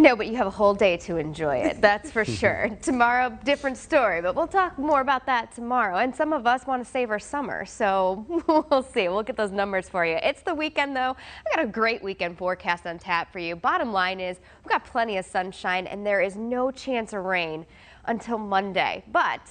No, but you have a whole day to enjoy it, that's for sure. Tomorrow, different story, but we'll talk more about that tomorrow. And some of us want to save our summer, so we'll see. We'll get those numbers for you. It's the weekend, though. I got a great weekend forecast on tap for you. Bottom line is we've got plenty of sunshine, and there is no chance of rain until Monday. But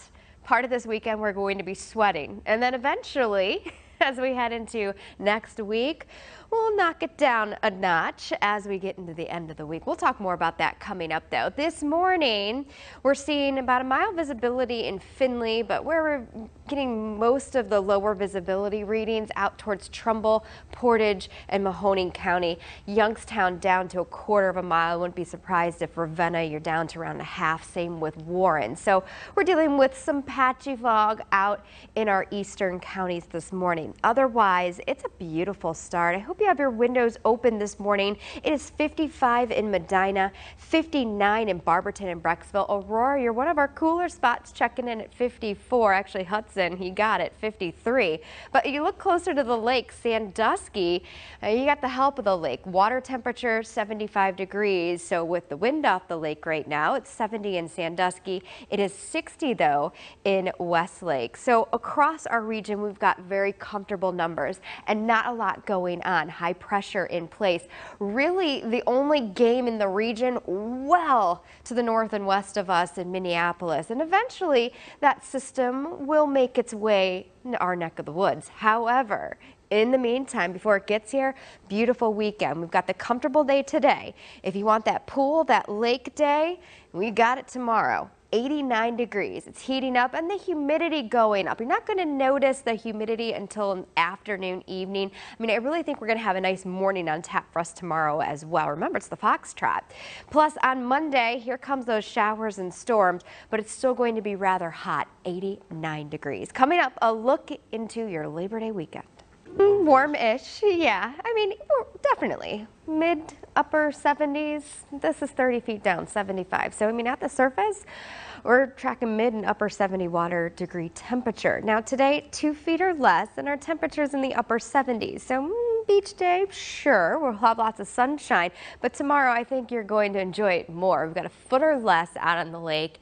part of this weekend, we're going to be sweating, and then eventually, as we head into next week, we'll knock it down a notch as we get into the end of the week. We'll talk more about that coming up, though. This morning, we're seeing about a mile visibility in Findlay, but where we're getting most of the lower visibility readings out towards Trumbull, Portage, and Mahoning County. Youngstown down to a quarter of a mile. Wouldn't be surprised if Ravenna, you're down to around a half. Same with Warren. So we're dealing with some patchy fog out in our eastern counties this morning. Otherwise, it's a beautiful start. I hope you have your windows open this morning. It is 55 in Medina, 59 in Barberton and Brecksville. Aurora, you're one of our cooler spots, checking in at 54. Actually, Hudson, he got it 53. But you look closer to the lake, Sandusky, you got the help of the lake. Water temperature 75 degrees. So with the wind off the lake right now, it's 70 in Sandusky. It is 60 though in Westlake. So across our region, we've got very comfortable numbers and not a lot going on. High pressure in place. Really the only game in the region well to the north and west of us in Minneapolis. And eventually that system will make its way in our neck of the woods. However, in the meantime, before it gets here, beautiful weekend. We've got the comfortable day today. If you want that pool, that lake day, we got it tomorrow. 89 degrees. It's heating up and the humidity going up. You're not going to notice the humidity until afternoon, evening. I mean, I really think we're going to have a nice morning on tap for us tomorrow as well. Remember, it's the Foxtrot. Plus, on Monday, here comes those showers and storms, but it's still going to be rather hot, 89 degrees. Coming up, a look into your Labor Day weekend. Warm-ish, yeah. I mean, definitely mid upper 70s. This is 30 feet down, 75. So I mean, at the surface, we're tracking mid and upper 70 water degree temperature. Now today, 2 feet or less, and our temperatures in the upper 70s. So beach day, sure, we'll have lots of sunshine, but tomorrow I think you're going to enjoy it more. We've got a foot or less out on the lake,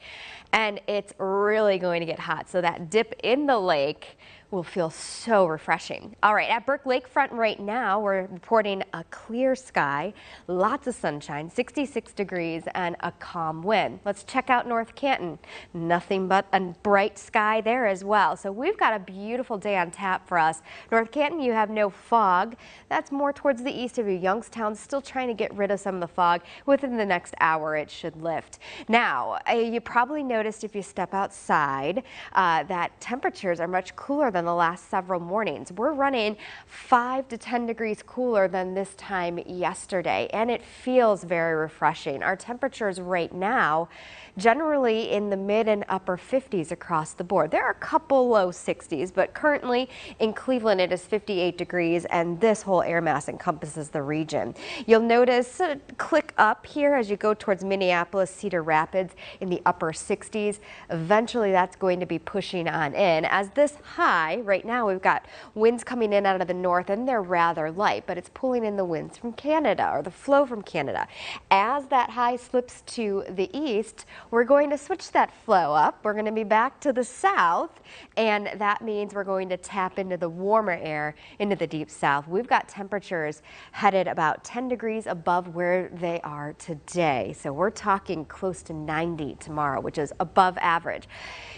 and it's really going to get hot. So that dip in the lake will feel so refreshing. All right, at Burke Lakefront right now, we're reporting a clear sky, lots of sunshine, 66 degrees, and a calm wind. Let's check out North Canton. Nothing but a bright sky there as well. So we've got a beautiful day on tap for us. North Canton, you have no fog. That's more towards the east of you. Youngstown still trying to get rid of some of the fog. Within the next hour, it should lift. Now, you probably noticed if you step outside that temperatures are much cooler than the last several mornings. We're running 5 to 10 degrees cooler than this time yesterday, and it feels very refreshing. Our temperatures right now generally in the mid and upper 50s across the board. There are a couple low 60s, but currently in Cleveland it is 58 degrees, and this whole air mass encompasses the region. You'll notice click up here as you go towards Minneapolis, Cedar Rapids in the upper 60s. Eventually that's going to be pushing on in. As this high right now, we've got winds coming in out of the north, and they're rather light, but it's pulling in the winds from Canada, or the flow from Canada. As that high slips to the east, we're going to switch that flow up. We're going to be back to the south, and that means we're going to tap into the warmer air into the deep south. We've got temperatures headed about 10 degrees above where they are today. So we're talking close to 90 tomorrow, which is above average.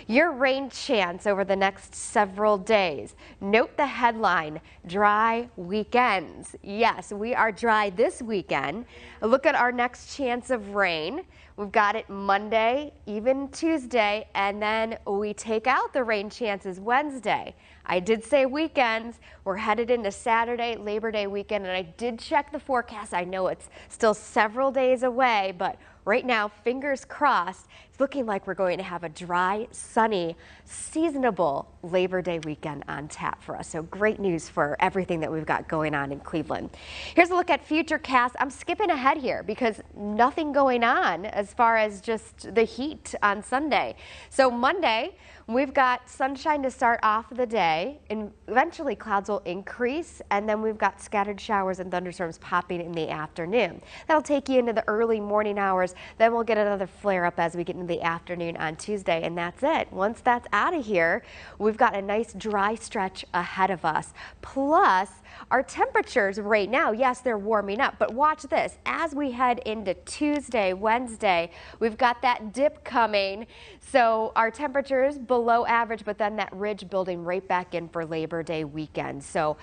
Your rain chance over the next several days. Note the headline, dry weekends. Yes, we are dry this weekend. Look at our next chance of rain. We've got it Monday, even Tuesday, and then we take out the rain chances Wednesday. I did say weekends. We're headed into Saturday, Labor Day weekend, and I did check the forecast. I know it's still several days away, but right now, fingers crossed, it's looking like we're going to have a dry, sunny, seasonable Labor Day weekend on tap for us. So great news for everything that we've got going on in Cleveland. Here's a look at Futurecast. I'm skipping ahead here because nothing going on as far as just the heat on Sunday. So Monday, we've got sunshine to start off the day, and eventually clouds will increase, and then we've got scattered showers and thunderstorms popping in the afternoon. That'll take you into the early morning hours. Then we'll get another flare up as we get into the afternoon on Tuesday, and that's it. Once that's out of here, we've got a nice dry stretch ahead of us. Plus, our temperatures right now, yes, they're warming up, but watch this. As we head into Tuesday, Wednesday, we've got that dip coming. So our temperatures below average, but then that ridge building right back in for Labor Day weekend. So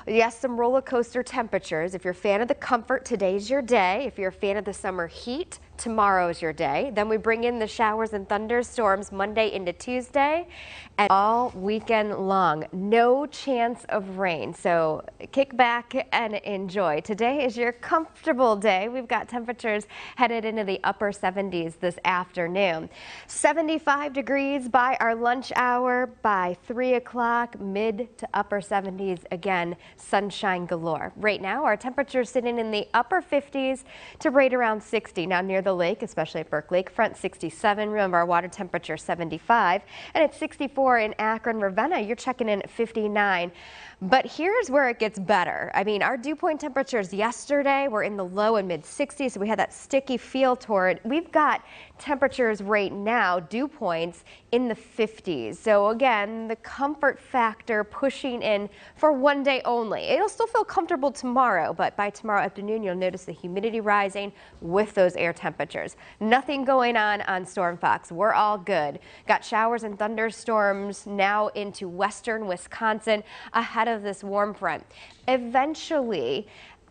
yes, some roller coaster temperatures. If you're a fan of the comfort, today's your day. If you're a fan of the summer heat, tomorrow's your day. Then we bring in the showers and thunderstorms Monday into Tuesday and all weekend long. No chance of rain. So kick back and enjoy. Today is your comfortable day. We've got temperatures headed into the upper 70s this afternoon. 75 degrees by our lunch hour. By 3 o'clock, mid to upper 70s again. Sunshine galore. Right now, our temperatures sitting in the upper 50s to right around 60. Now near the lake, especially at Burke Lakefront, 67. Remember, our water temperature 75, and it's 64 in Akron, Ravenna. You're checking in at 59. But here's where it gets better. I mean, our dew point temperatures yesterday were in the low and mid 60s, so we had that sticky feel toward it. We've got temperatures right now, dew points in the 50s. So again, the comfort factor pushing in for one day only. It'll still feel comfortable tomorrow, but by tomorrow afternoon, you'll notice the humidity rising with those air temperatures. Nothing going on Storm Fox. We're all good. Got showers and thunderstorms now into western Wisconsin ahead of this warm front. Eventually,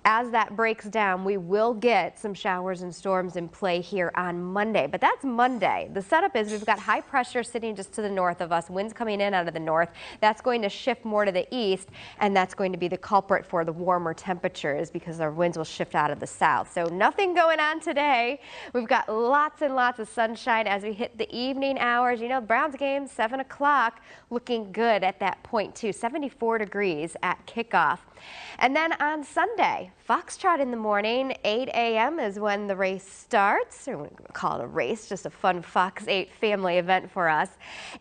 as that breaks down, we will get some showers and storms in play here on Monday, but that's Monday. The setup is we've got high pressure sitting just to the north of us, winds coming in out of the north. That's going to shift more to the east, and that's going to be the culprit for the warmer temperatures because our winds will shift out of the south. So nothing going on today. We've got lots and lots of sunshine as we hit the evening hours. You know, Browns game, 7 o'clock, looking good at that point too. 74 degrees at kickoff. And then on Sunday, Foxtrot in the morning, 8 a.m. is when the race starts. Or we call it a race, just a fun Fox 8 family event for us.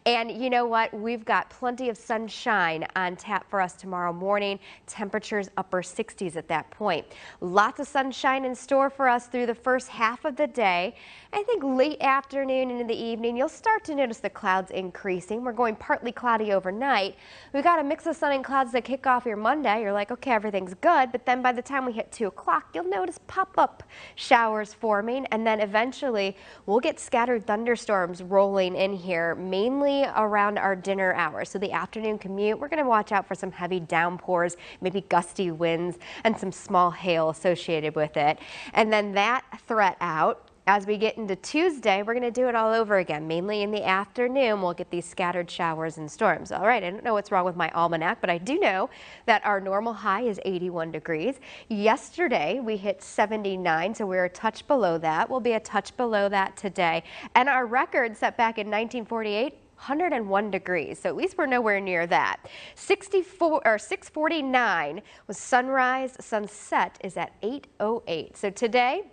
And you know what? We've got plenty of sunshine on tap for us tomorrow morning. Temperatures upper 60s at that point. Lots of sunshine in store for us through the first half of the day. I think late afternoon into the evening, you'll start to notice the clouds increasing. We're going partly cloudy overnight. We've got a mix of sun and clouds that kick off your Monday. You're like, okay, everything's good. But then by the time we hit 2 o'clock, you'll notice pop-up showers forming. And then eventually we'll get scattered thunderstorms rolling in here, mainly around our dinner hours. So the afternoon commute, we're going to watch out for some heavy downpours, maybe gusty winds, and some small hail associated with it. And then that threat out. As we get into Tuesday, we're going to do it all over again. Mainly in the afternoon, we'll get these scattered showers and storms. All right, I don't know what's wrong with my almanac, but I do know that our normal high is 81 degrees. Yesterday, we hit 79, so we're a touch below that. We'll be a touch below that today. And our record set back in 1948, 101 degrees, so at least we're nowhere near that. 649 was sunrise. Sunset is at 8:08. So today,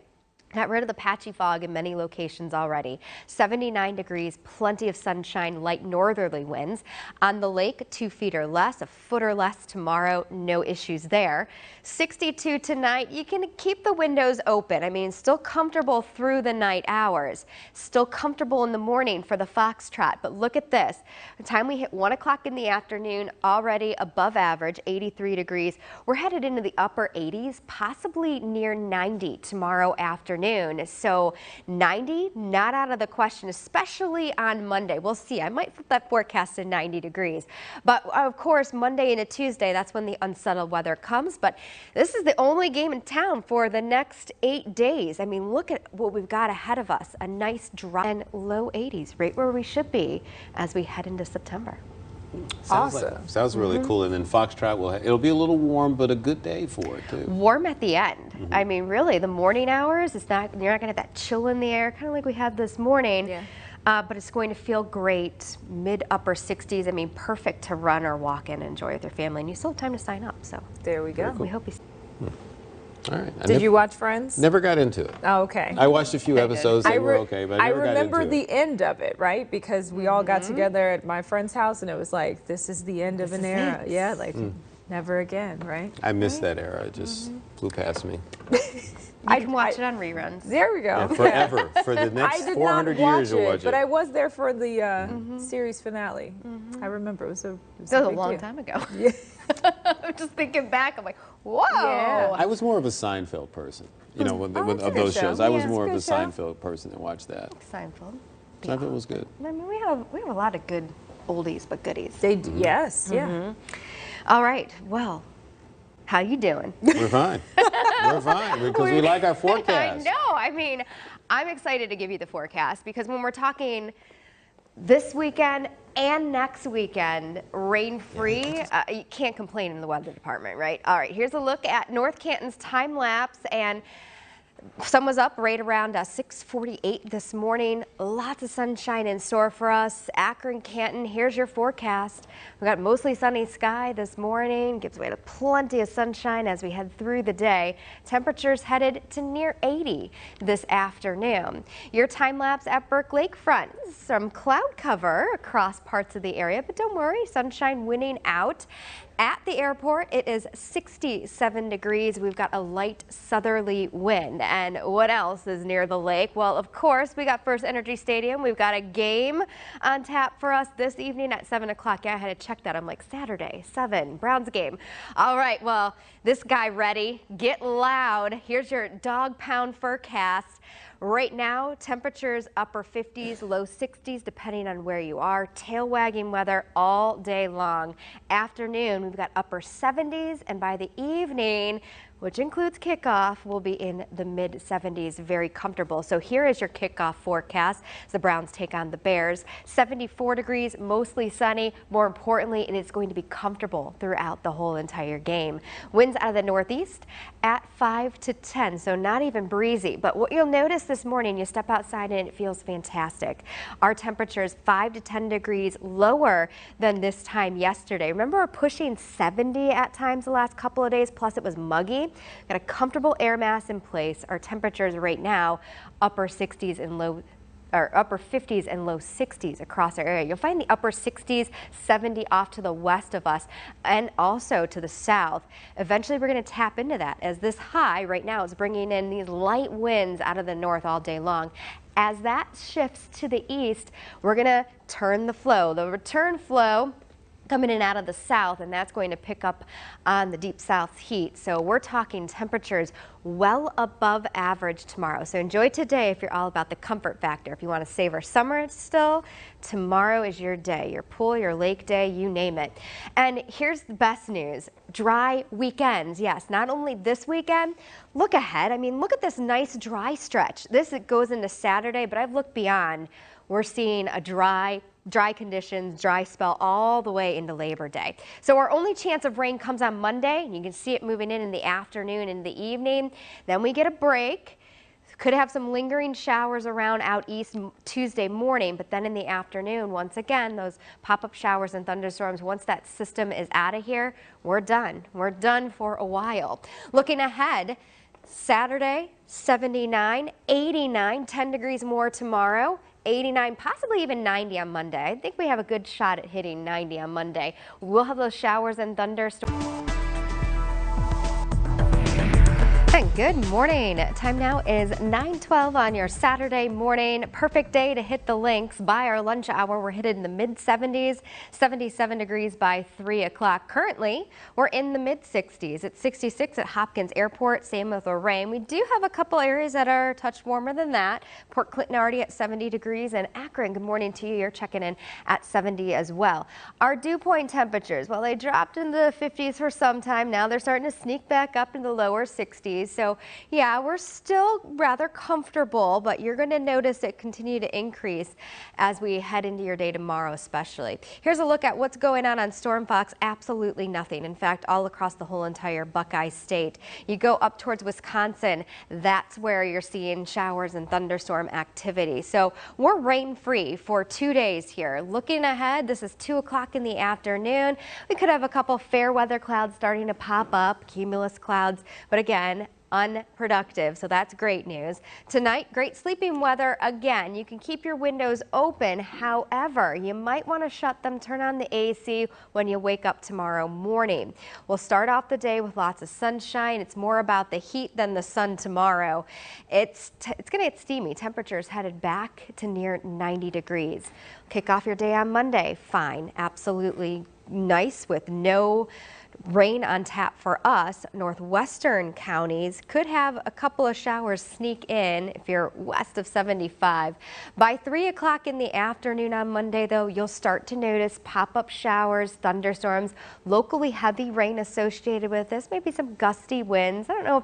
got rid of the patchy fog in many locations already. 79 degrees, plenty of sunshine, light northerly winds. On the lake, 2 feet or less, a foot or less tomorrow, no issues there. 62 tonight, you can keep the windows open. I mean, still comfortable through the night hours. Still comfortable in the morning for the Foxtrot, but look at this. By the time we hit 1 o'clock in the afternoon, already above average, 83 degrees. We're headed into the upper 80s, possibly near 90 tomorrow afternoon. So 90, not out of the question, especially on Monday. We'll see. I might flip that forecast to 90 degrees. But of course, Monday into Tuesday, that's when the unsettled weather comes. But this is the only game in town for the next 8 days. I mean, look at what we've got ahead of us. A nice dry and low 80s, right where we should be as we head into September. Awesome. Sounds really cool. And then Foxtrot it'll be a little warm, but a good day for it too. Warm at the end. I mean, really, the morning hours, you're not gonna have that chill in the air, kind of like we had this morning. Yeah. But it's going to feel great, mid-upper 60s. I mean, perfect to run or walk in and enjoy with your family. And you still have time to sign up. So There we go. we hope you. All right. Did you watch Friends? Never got into it. Oh, okay. I watched a few episodes that were okay, but I never got into it. I remember the end of it, right? Because we all got together at my friend's house, and it was like, this is the end of an era. Yeah, like never again, right? I missed that era. It just flew past me. You can watch it on reruns. There we go. Yeah, forever. For the next 400 years you'll watch it. But I was there for the series finale. I remember it was a long time ago. Yeah. I'm just thinking back. I'm like, whoa. Yeah. I was more of a Seinfeld person. You know, it's a of good those show. shows. I was Yeah, more of a it's a good show. Seinfeld person that watched that. Seinfeld. Seinfeld was good. I mean, we have a lot of good oldies but goodies. Yes, yeah. All right. Well, how you doing? We're fine. We're fine because we like our forecast. I know. I mean, I'm excited to give you the forecast because when we're talking this weekend and next weekend, rain-free, you can't complain in the weather department, right? All right, here's a look at North Canton's time lapse, and sun was up right around 6:48 this morning. Lots of sunshine in store for us. Akron, Canton, here's your forecast. We've got mostly sunny sky this morning. Gives way to plenty of sunshine as we head through the day. Temperatures headed to near 80 this afternoon. Your time lapse at Burke Lakefront. Some cloud cover across parts of the area, but don't worry, sunshine winning out. At the airport, it is 67 degrees. We've got a light southerly wind. And what else is near the lake? Well, of course, we got First Energy Stadium. We've got a game on tap for us this evening at 7 o'clock. Yeah, I had to check that. I'm like, Saturday, 7, Browns game. All right, well, this guy ready. Get loud. Here's your dog pound forecast. Right now, temperatures upper 50s, low 60s, depending on where you are. Tail wagging weather all day long. Afternoon, we've got upper 70s, and by the evening, which includes kickoff, we'll be in the mid 70s, very comfortable. So here is your kickoff forecast as the Browns take on the Bears. 74 degrees, mostly sunny. More importantly, it is going to be comfortable throughout the whole entire game. Winds out of the northeast at 5 to 10, so not even breezy. But what you'll notice this morning, you step outside and it feels fantastic. Our temperature is 5 to 10 degrees lower than this time yesterday. Remember, we're pushing 70 at times the last couple of days, plus it was muggy. Got a comfortable air mass in place. Our temperatures right now, upper 60s and low upper 50s and low 60s across our area. You'll find the upper 60s, 70 off to the west of us and also to the south. Eventually, we're going to tap into that as this high right now is bringing in these light winds out of the north all day long. As that shifts to the east, we're going to turn the flow. The return flow coming in out of the south, and that's going to pick up on the deep south heat. So we're talking temperatures well above average tomorrow. So enjoy today if you're all about the comfort factor. If you want to savor summer still, tomorrow is your day, your pool, your lake day, you name it. And here's the best news. Dry weekends. Yes, not only this weekend, look ahead. I mean, look at this nice dry stretch. This goes into Saturday, but I've looked beyond. We're seeing a dry conditions, dry spell all the way into Labor Day. So our only chance of rain comes on Monday, and you can see it moving in the afternoon and the evening. Then we get a break. Could have some lingering showers around out east Tuesday morning, but then in the afternoon, once again, those pop-up showers and thunderstorms, once that system is out of here, we're done. We're done for a while. Looking ahead, Saturday, 79, 89, 10 degrees more tomorrow. 89, possibly even 90 on Monday. I think we have a good shot at hitting 90 on Monday. We'll have those showers and thunderstorms. And good morning. Time now is 9:12 on your Saturday morning. Perfect day to hit the links. By our lunch hour, we're headed in the mid-70s, 77 degrees by 3 o'clock. Currently, we're in the mid-60s. It's 66 at Hopkins Airport. Same with Lorraine. We do have a couple areas that are a touch warmer than that. Port Clinton already at 70 degrees. And Akron, good morning to you. You're checking in at 70 as well. Our dew point temperatures, well, they dropped into the 50s for some time now. They're starting to sneak back up in the lower 60s. So So yeah, we're still rather comfortable, but you're going to notice it continue to increase as we head into your day tomorrow especially. Here's a look at what's going on Storm Fox. Absolutely nothing. In fact, all across the whole entire Buckeye State. You go up towards Wisconsin, that's where you're seeing showers and thunderstorm activity. So we're rain free for 2 days here. Looking ahead, this is 2 o'clock in the afternoon. We could have a couple fair weather clouds starting to pop up, cumulus clouds, but again, unproductive, so that's great news. Tonight, great sleeping weather again. You can keep your windows open. However, you might want to shut them, turn on the AC when you wake up tomorrow morning. We'll start off the day with lots of sunshine. It's more about the heat than the sun tomorrow. It's going to get steamy. Temperatures headed back to near 90 degrees. Kick off your day on Monday. Fine. Absolutely nice with no rain on tap for us. Northwestern counties could have a couple of showers sneak in if you're west of 75. By 3 o'clock in the afternoon on Monday, though, you'll start to notice pop-up showers, thunderstorms, locally heavy rain associated with this, maybe some gusty winds. I don't know if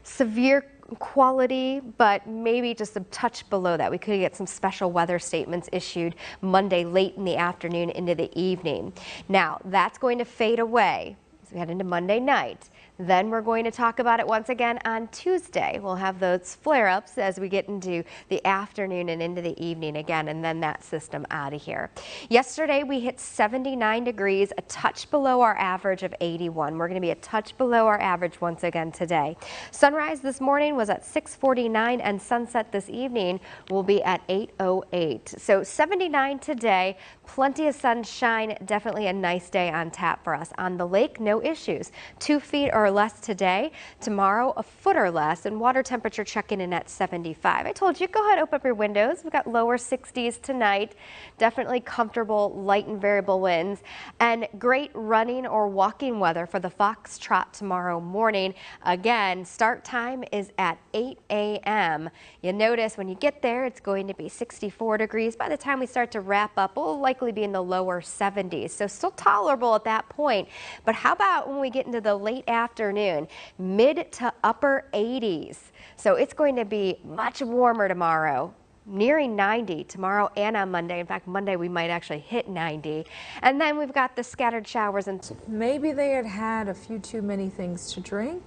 severe quality, but maybe just a touch below that. We could get some special weather statements issued Monday late in the afternoon into the evening. Now, that's going to fade away as we head into Monday night. Then we're going to talk about it once again on Tuesday. We'll have those flare-ups as we get into the afternoon and into the evening again, and then that system out of here. Yesterday we hit 79 degrees, a touch below our average of 81. We're going to be a touch below our average once again today. Sunrise this morning was at 6:49, and sunset this evening will be at 8:08. So 79 today, plenty of sunshine, definitely a nice day on tap for us. On the lake, no issues. 2 feet or less today. Tomorrow, a foot or less, and water temperature checking in at 75. I told you, go ahead, open up your windows. We've got lower 60s tonight. Definitely comfortable, light and variable winds, and great running or walking weather for the Foxtrot tomorrow morning. Again, start time is at 8 a.m. You notice when you get there, it's going to be 64 degrees. By the time we start to wrap up, we'll likely be in the lower 70s. So still tolerable at that point. But how about when we get into the late afternoon, mid to upper 80s. So it's going to be much warmer tomorrow, nearing 90 tomorrow and on Monday. In fact, Monday we might actually hit 90. And then we've got the scattered showers. And maybe they had a few too many things to drink.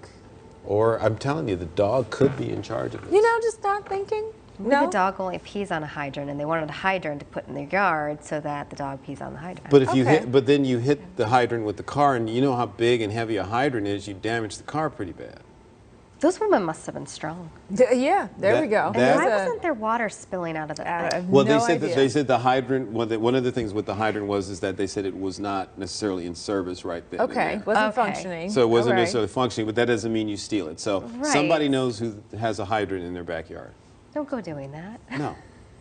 Or I'm telling you, the dog could be in charge of this. You know, just not thinking. No? The dog only pees on a hydrant, and they wanted a hydrant to put in their yard so that the dog pees on the hydrant. But if you hit, but then you hit the hydrant with the car, and you know how big and heavy a hydrant is, you damage the car pretty bad. Those women must have been strong. Yeah, there we go. And why wasn't there water spilling out of the thing? Well, they said the hydrant. One of the things with the hydrant is that they said it was not necessarily in service right then. Okay, wasn't functioning. So it wasn't necessarily functioning, but that doesn't mean you steal it. So somebody knows who has a hydrant in their backyard. Don't go doing that.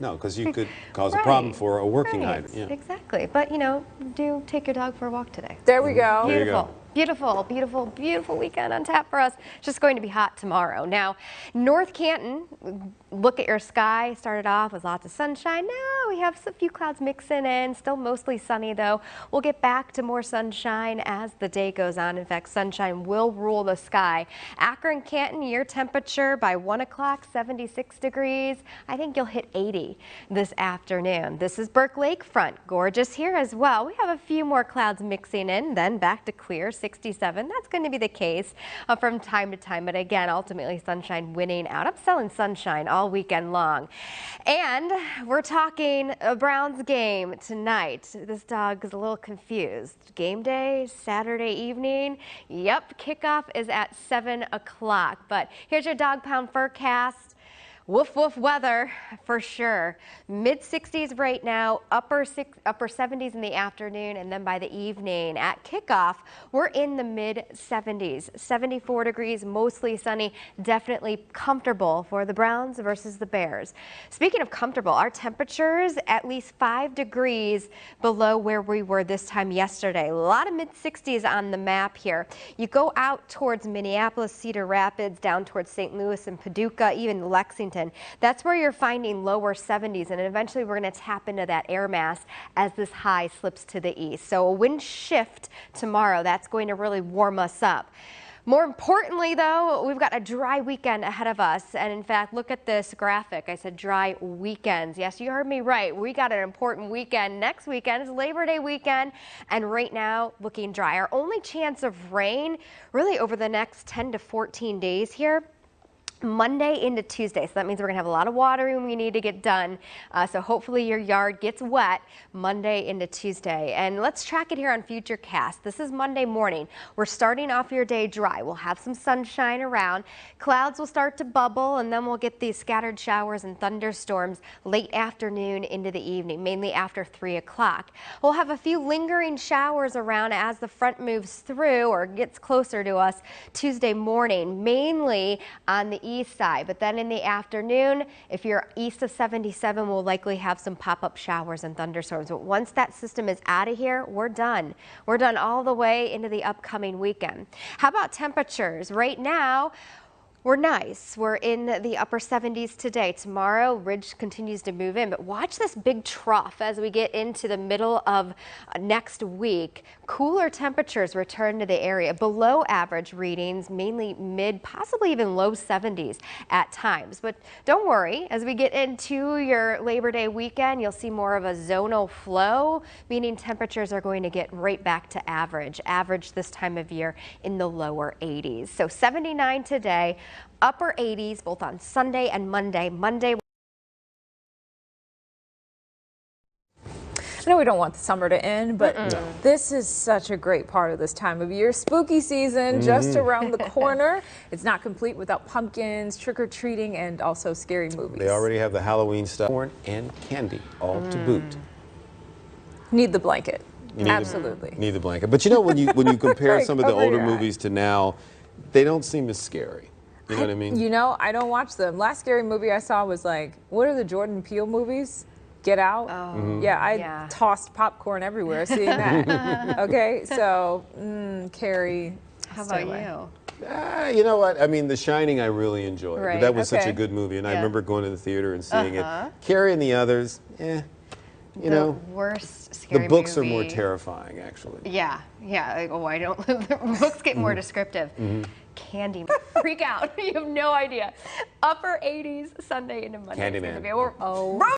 No, because you could cause a problem for a working hydrant. Yeah. Exactly. But, you know, do take your dog for a walk today. There we go. Beautiful. There you go. Beautiful, beautiful, beautiful weekend on tap for us. It's just going to be hot tomorrow. Now, North Canton, look at your sky. Started off with lots of sunshine. Now we have a few clouds mixing in. Still mostly sunny, though. We'll get back to more sunshine as the day goes on. In fact, sunshine will rule the sky. Akron, Canton, your temperature by 1 o'clock, 76 degrees. I think you'll hit 80 this afternoon. This is Burke Lakefront. Gorgeous here as well. We have a few more clouds mixing in, then back to clear. 67. That's going to be the case from time to time. But again, ultimately sunshine winning out. I'm selling sunshine all weekend long. And we're talking a Browns game tonight. This dog is a little confused. Game day, Saturday evening. Yep, kickoff is at 7 o'clock. But here's your dog pound forecast. Woof woof weather for sure. Mid 60s right now, upper 70s in the afternoon, and then by the evening at kickoff, we're in the mid 70s. 74 degrees, mostly sunny, definitely comfortable for the Browns versus the Bears. Speaking of comfortable, our temperatures at least 5 degrees below where we were this time yesterday. A lot of mid 60s on the map here. You go out towards Minneapolis, Cedar Rapids, down towards St. Louis and Paducah, even Lexington. That's where you're finding lower 70s, and eventually we're going to tap into that air mass as this high slips to the east. So a wind shift tomorrow, that's going to really warm us up. More importantly, though, we've got a dry weekend ahead of us. And in fact, look at this graphic. I said dry weekends. Yes, you heard me right. We got an important weekend. Next weekend is Labor Day weekend. And right now, looking dry. Our only chance of rain really over the next 10 to 14 days here. Monday into Tuesday, so that means we're gonna have a lot of watering we need to get done. So hopefully your yard gets wet Monday into Tuesday. And let's track it here on Futurecast. This is Monday morning. We're starting off your day dry. We'll have some sunshine around. Clouds will start to bubble, and then we'll get these scattered showers and thunderstorms late afternoon into the evening, mainly after 3 o'clock. We'll have a few lingering showers around as the front moves through or gets closer to us Tuesday morning, mainly on the east side, but then in the afternoon, if you're east of 77, we'll likely have some pop-up showers and thunderstorms. But once that system is out of here, we're done. We're done all the way into the upcoming weekend. How about temperatures? Right now, we're nice. We're in the upper 70s today. Tomorrow, ridge continues to move in, but watch this big trough as we get into the middle of next week. Cooler temperatures return to the area, below average readings, mainly mid, possibly even low 70s at times. But don't worry, as we get into your Labor Day weekend, you'll see more of a zonal flow, meaning temperatures are going to get right back to average. Average this time of year in the lower 80s. So 79 today. Upper 80s both on Sunday and Monday. Monday. I know we don't want the summer to end, but this is such a great part of this time of year. Spooky season just around the corner. It's not complete without pumpkins, trick-or-treating, and also scary movies. They already have the Halloween stuff, corn and candy, all to boot. Need the blanket. Absolutely. Need the blanket. But you know, when you compare Right, some of the cover older your movies to now, they don't seem as scary. You know what I mean? You know, I don't watch them. Last scary movie I saw was like, what are the Jordan Peele movies? Get Out. Oh, yeah, I tossed popcorn everywhere seeing that. Okay, so Carrie. How about you? You know what? I mean, The Shining I really enjoyed. Right. But that was such a Okay. good movie, and I Yeah. remember going to the theater and seeing it. Carrie and the others, you know, Worst scary the books movie. are more terrifying, actually. Yeah. Like, oh, I don't. The books get more descriptive. Candy, freak out. You have no idea. Upper 80s Sunday into Monday. Candyman. Oh.